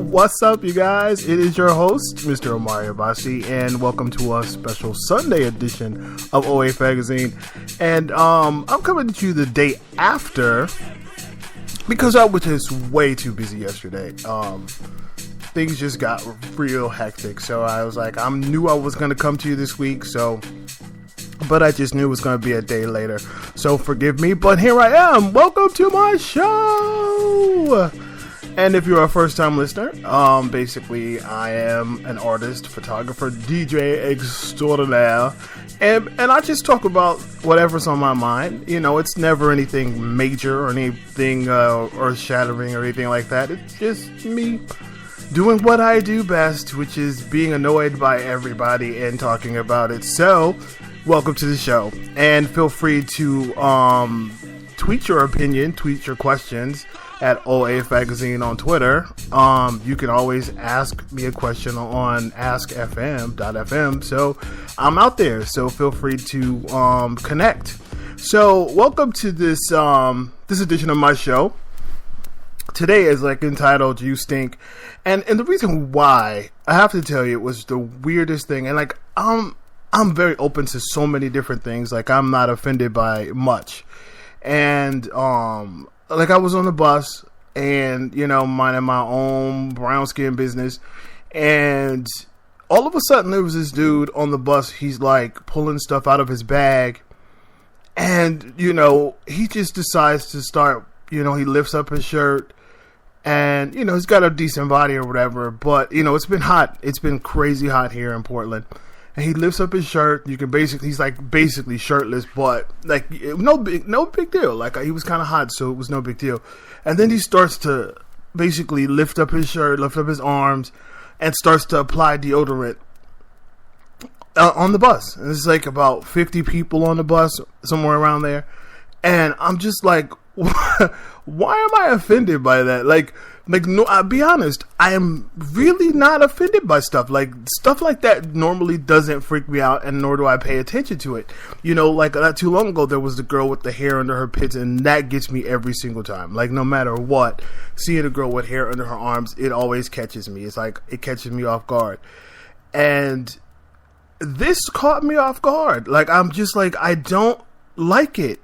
What's up, you guys? It is your host, Mr. Omari Abasi, and welcome to a special Sunday edition of OA Magazine. And I'm coming to you the day after because I was just way too busy yesterday. Things just got real hectic, so I was like, I knew I was going to come to you this week, but I just knew it was going to be a day later. So forgive me, but here I am. Welcome to my show. And if you're a first-time listener, basically I am an artist, photographer, DJ extraordinaire, and I just talk about whatever's on my mind. You know, it's never anything major or anything earth-shattering or anything like that. It's just me doing what I do best, which is being annoyed by everybody and talking about it. So, welcome to the show, and feel free to tweet your opinion, tweet your questions at OA Magazine on Twitter. You can always ask me a question on askfm.fm. So I'm out there, so feel free to connect. So welcome to this this edition of my show. Today is entitled "You Stink," and the reason why I have to tell you it was the weirdest thing. And I'm very open to so many different things. I'm not offended by much, and I was on the bus and, minding my own brown skin business, and all of a sudden there was this dude on the bus. He's pulling stuff out of his bag, and, he just decides to start, he lifts up his shirt, and, he's got a decent body or whatever, but, it's been hot. It's been crazy hot here in Portland. And he lifts up his shirt. You can he's basically shirtless, but no big deal. He was kind of hot, so it was no big deal. And then he starts to basically lift up his shirt, lift up his arms, and starts to apply deodorant on the bus. And it's about 50 people on the bus, somewhere around there. And I'm just like, why am I offended by that? No, I'll be honest, I am really not offended by stuff. Stuff like that normally doesn't freak me out, and nor do I pay attention to it. Not too long ago, there was the girl with the hair under her pits, and that gets me every single time. No matter what, seeing a girl with hair under her arms, it always catches me. It's it catches me off guard. And this caught me off guard. I'm just I don't like it.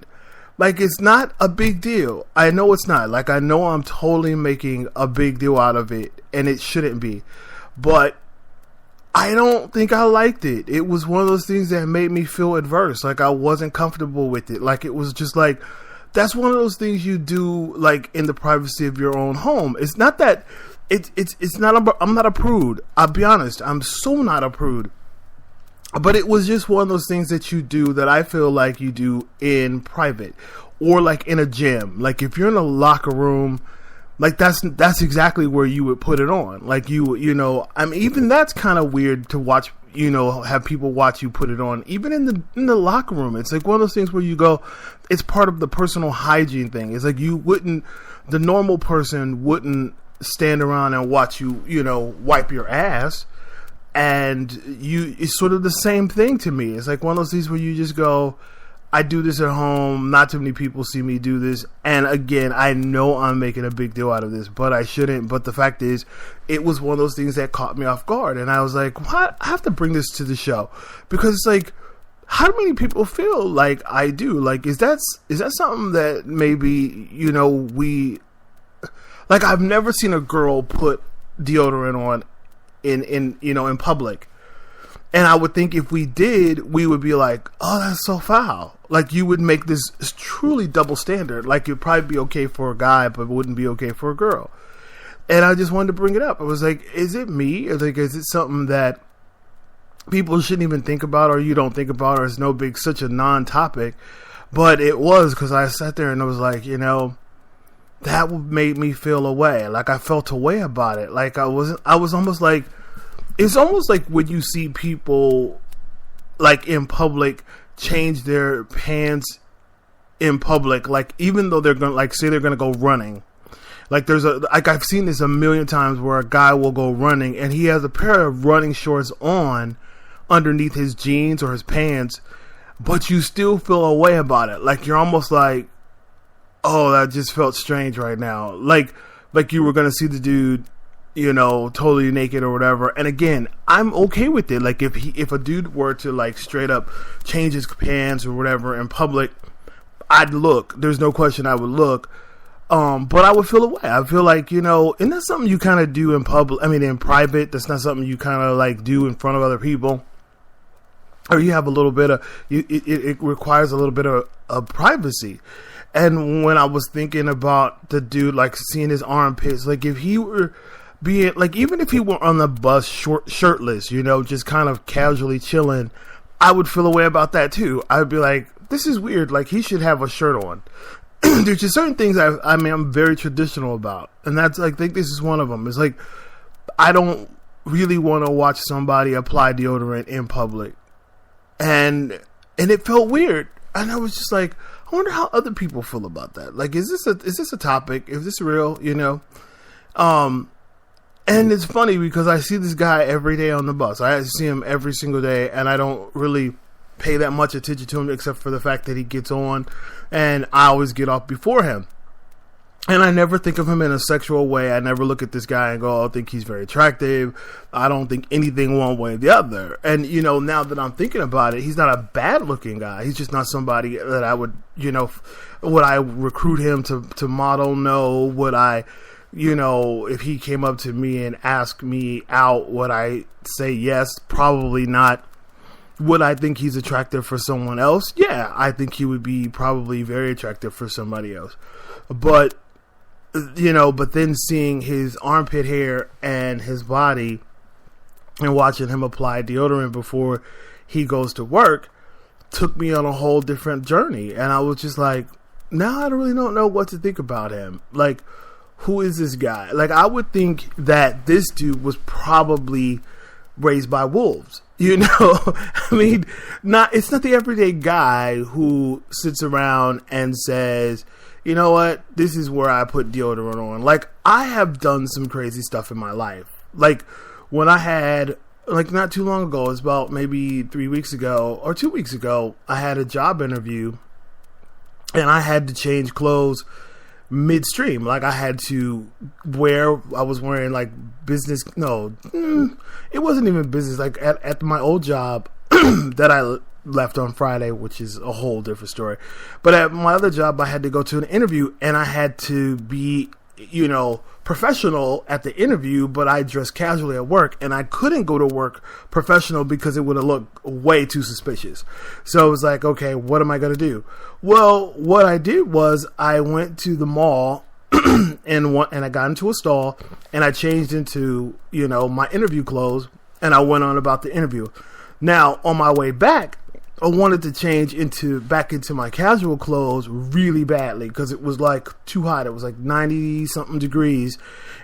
It's not a big deal. I know it's not. I know I'm totally making a big deal out of it, and it shouldn't be. But I don't think I liked it. It was one of those things that made me feel adverse. I wasn't comfortable with it. It was just that's one of those things you do, in the privacy of your own home. It's not that, it's not, I'm not a prude. I'll be honest. I'm so not a prude. But it was just one of those things that you do that I feel like you do in private, or in a gym. If you're in a locker room, that's exactly where you would put it on. Even that's kind of weird to watch, have people watch you put it on. Even in the locker room, it's one of those things where you go, it's part of the personal hygiene thing. It's the normal person wouldn't stand around and watch you, wipe your ass. And it's sort of the same thing to me. It's one of those things where you just go, I do this at home. Not too many people see me do this. And again, I know I'm making a big deal out of this, but I shouldn't. But the fact is, it was one of those things that caught me off guard. And I was like, what? I have to bring this to the show, because it's how many people feel like I do? Is that something that maybe, I've never seen a girl put deodorant on in public, and I would think if we did, we would be like, oh, that's so foul. You would make this truly double standard. It'd probably be okay for a guy, but it wouldn't be okay for a girl. And I just wanted to bring it up. I was like, is it me? Is it something that people shouldn't even think about, or you don't think about, or it's such a non-topic? But it was, because I sat there and I was like, that made me feel a way. I felt a way about it. I was almost it's almost like when you see people like in public, change their pants in public, like even though they're gonna, like, say they're gonna go running. Like I've seen this a million times where a guy will go running and he has a pair of running shorts on underneath his jeans or his pants, but you still feel a way about it. Like you're almost like, oh, that just felt strange right now. Like you were gonna see the dude, you know, totally naked or whatever. And again, I'm okay with it. Like if a dude were to like straight up change his pants or whatever in public, I'd look. There's no question I would look. But I would feel away. I feel like, you know, and that's something you kind of do in public. I mean, in private, that's not something you kind of like do in front of other people. Or you have a little bit of, it requires a little bit of privacy. And when I was thinking about the dude, like seeing his armpits, like if he were being, like even if he were on the bus shirtless, you know, just kind of casually chilling, I would feel a way about that too. I'd be like, this is weird. Like he should have a shirt on. There's just certain things I'm very traditional about, and that's, I think this is one of them. It's like I don't really want to watch somebody apply deodorant in public, and it felt weird, and I was just like, I wonder how other people feel about that. Like, is this a topic? Is this real? You know, and it's funny because I see this guy every day on the bus. I see him every single day, and I don't really pay that much attention to him except for the fact that he gets on and I always get off before him, and I never think of him in a sexual way. I never look at this guy and go, I think he's very attractive. I don't think anything one way or the other. And you know, now that I'm thinking about it, he's not a bad looking guy. He's just not somebody that I would, you know, would I recruit him to model? No. Would I, you know, if he came up to me and asked me out, would I say yes? Probably not. Would I think he's attractive for someone else? Yeah, I think he would be probably very attractive for somebody else. But, you know, but then seeing his armpit hair and his body and watching him apply deodorant before he goes to work took me on a whole different journey. And I was just like, now I really don't know what to think about him. Like, who is this guy? Like, I would think that this dude was probably raised by wolves. You know, I mean, it's not the everyday guy who sits around and says, you know what, this is where I put deodorant on. Like, I have done some crazy stuff in my life. Like, when I had, like, not too long ago, it's about maybe 3 weeks ago or 2 weeks ago, I had a job interview and I had to change clothes midstream. Like, I had to I was wearing like business, it wasn't even business. Like at my old job that I left on Friday, which is a whole different story. But at my other job, I had to go to an interview and I had to be, you know, professional at the interview, but I dressed casually at work, and I couldn't go to work professional because it would have looked way too suspicious. So it was like, okay, what am I going to do? Well, what I did was I went to the mall and I got into a stall and I changed into, you know, my interview clothes, and I went on about the interview. Now, on my way back, I wanted to change back into my casual clothes really badly because it was like too hot. It was like 90 something degrees.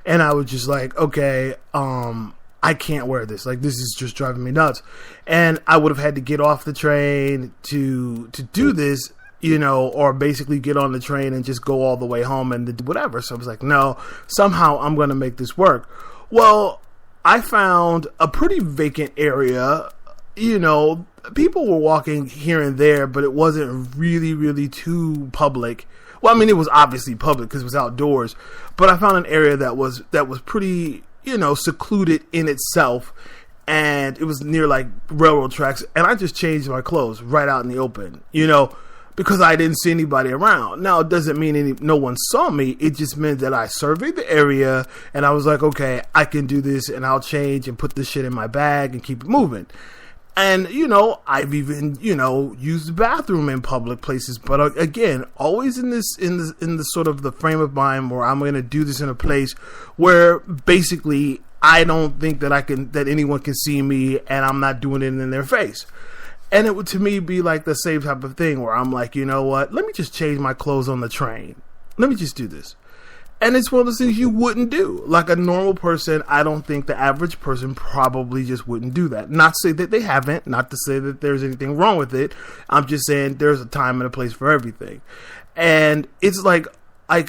And I was just like, okay, I can't wear this. Like, this is just driving me nuts. And I would have had to get off the train to do this, you know, or basically get on the train and just go all the way home and whatever. So I was like, no, somehow I'm going to make this work. Well, I found a pretty vacant area. You know, people were walking here and there, but it wasn't really, really too public. Well, I mean, it was obviously public because it was outdoors, but I found an area that was pretty, you know, secluded in itself, and it was near like railroad tracks, and I just changed my clothes right out in the open, you know, because I didn't see anybody around. Now, it doesn't mean no one saw me. It just meant that I surveyed the area, and I was like, okay, I can do this, and I'll change and put this shit in my bag and keep it moving. And, you know, I've even, you know, used the bathroom in public places. But again, always in the sort of the frame of mind where I'm going to do this in a place where basically I don't think that anyone can see me, and I'm not doing it in their face. And it would, to me, be like the same type of thing where I'm like, you know what, let me just change my clothes on the train. Let me just do this. And it's one of those things you wouldn't do. Like a normal person, I don't think the average person probably just wouldn't do that. Not to say that they haven't, not to say that there's anything wrong with it. I'm just saying there's a time and a place for everything. And it's like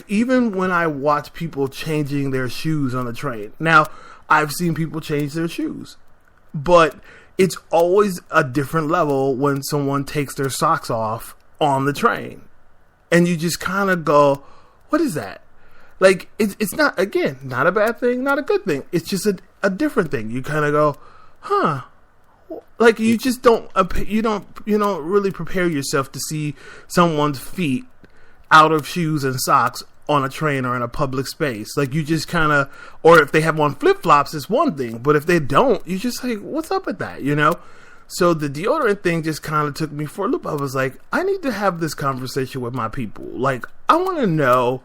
even when I watch people changing their shoes on the train. Now, I've seen people change their shoes. But it's always a different level when someone takes their socks off on the train. And you just kind of go, what is that? Like, it's not, again, not a bad thing, not a good thing. It's just a different thing. You kind of go, huh. Like, you just don't really prepare yourself to see someone's feet out of shoes and socks on a train or in a public space. Like, you just kind of, or if they have on flip-flops, it's one thing. But if they don't, you just like, what's up with that, So the deodorant thing just kind of took me for a loop. I was like, I need to have this conversation with my people. Like, I want to know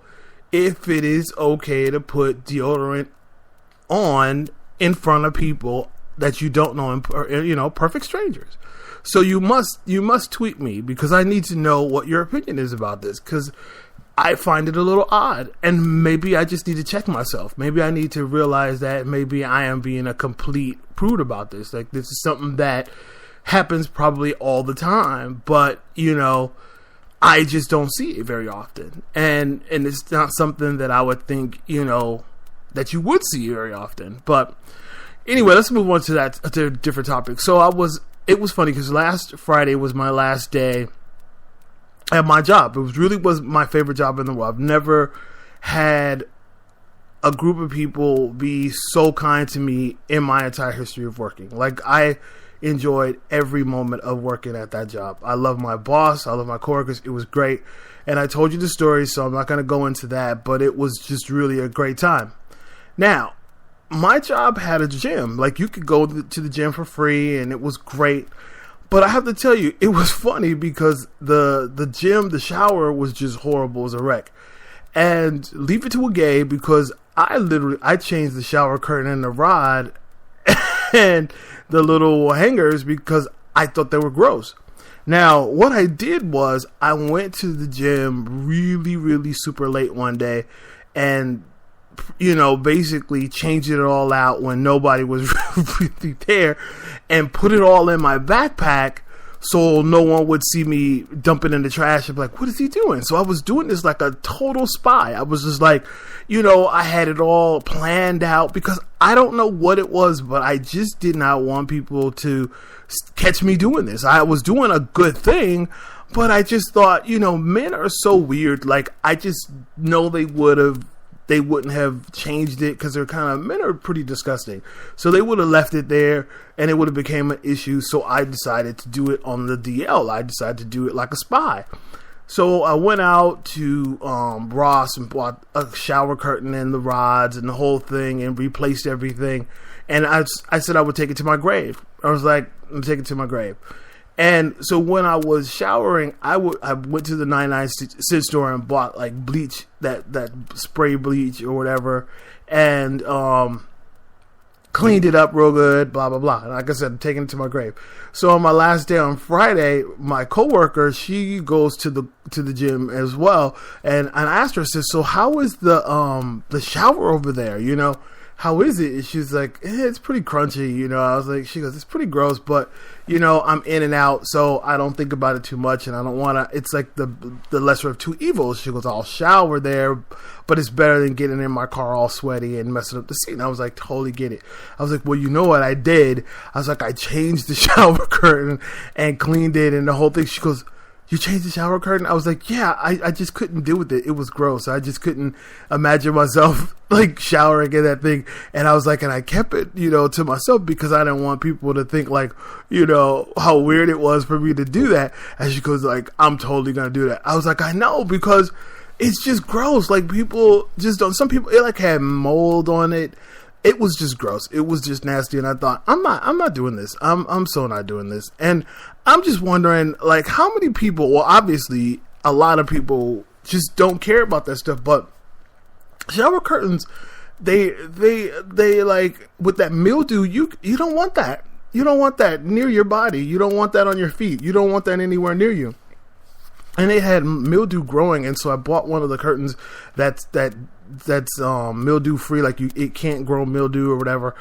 if it is okay to put deodorant on in front of people that you don't know, perfect strangers. So you must tweet me, because I need to know what your opinion is about this, because I find it a little odd, and maybe I just need to check myself. Maybe I need to realize that maybe I am being a complete prude about this. Like, this is something that happens probably all the time, but I just don't see it very often. And it's not something that I would think, that you would see very often. But anyway, let's move on to a different topic. So it was funny because last Friday was my last day at my job. It was my favorite job in the world. I've never had a group of people be so kind to me in my entire history of working. Like, I enjoyed every moment of working at that job. I love my boss. I love my coworkers. It was great. And I told you the story, so I'm not going to go into that, but it was just really a great time. Now, my job had a gym. Like, you could go to the gym for free, and it was great. But I have to tell you, it was funny because the gym, the shower was just horrible as a wreck. And leave it to a gay, because I changed the shower curtain and the rod and the little hangers because I thought they were gross. Now, what I did was I went to the gym really, really super late one day and, basically changed it all out when nobody was really there and put it all in my backpack so no one would see me dump it in the trash and be like, what is he doing? So I was doing this like a total spy. I was just like, I had it all planned out because I don't know what it was, but I just did not want people to catch me doing this. I was doing a good thing, but I just thought, men are so weird. Like, I just know they wouldn't have changed it because men are pretty disgusting. So they would have left it there and it would have became an issue. So I decided to do it on the DL. I decided to do it like a spy. So I went out to Ross and bought a shower curtain and the rods and the whole thing and replaced everything. And I said I would take it to my grave. I was like, I'm going to take it to my grave. And so when I was showering, I went to the 99-cent store and bought like bleach, that spray bleach or whatever, and cleaned it up real good, blah, blah, blah. And like I said, I'm taking it to my grave. So on my last day on Friday, my coworker, she goes to the gym as well. And I asked her, I said, so how is the shower over there? How is it? And she's like, it's pretty crunchy, I was like, she goes, it's pretty gross, but, I'm in and out, so I don't think about it too much, and I don't want to, it's like the lesser of two evils. She goes, I'll shower there, but it's better than getting in my car all sweaty and messing up the seat. And I was like, totally get it. I was like, well, you know what I did? I was like, I changed the shower curtain and cleaned it and the whole thing. She goes, you changed the shower curtain? I was like, yeah, I just couldn't deal with it. It was gross. I just couldn't imagine myself like showering in that thing. And I was like, and I kept it, to myself because I didn't want people to think like, how weird it was for me to do that. And she goes like, I'm totally going to do that. I was like, I know, because it's just gross. Like, people just don't, some people, it like had mold on it. It was just gross. It was just nasty. And I thought, I'm not doing this. I'm so not doing this. And I'm just wondering, like, how many people, well, obviously a lot of people just don't care about that stuff, but shower curtains, they like, with that mildew, you don't want that. You don't want that near your body. You don't want that on your feet. You don't want that anywhere near you. And it had mildew growing, and so I bought one of the curtains that that's mildew free, like it can't grow mildew or whatever.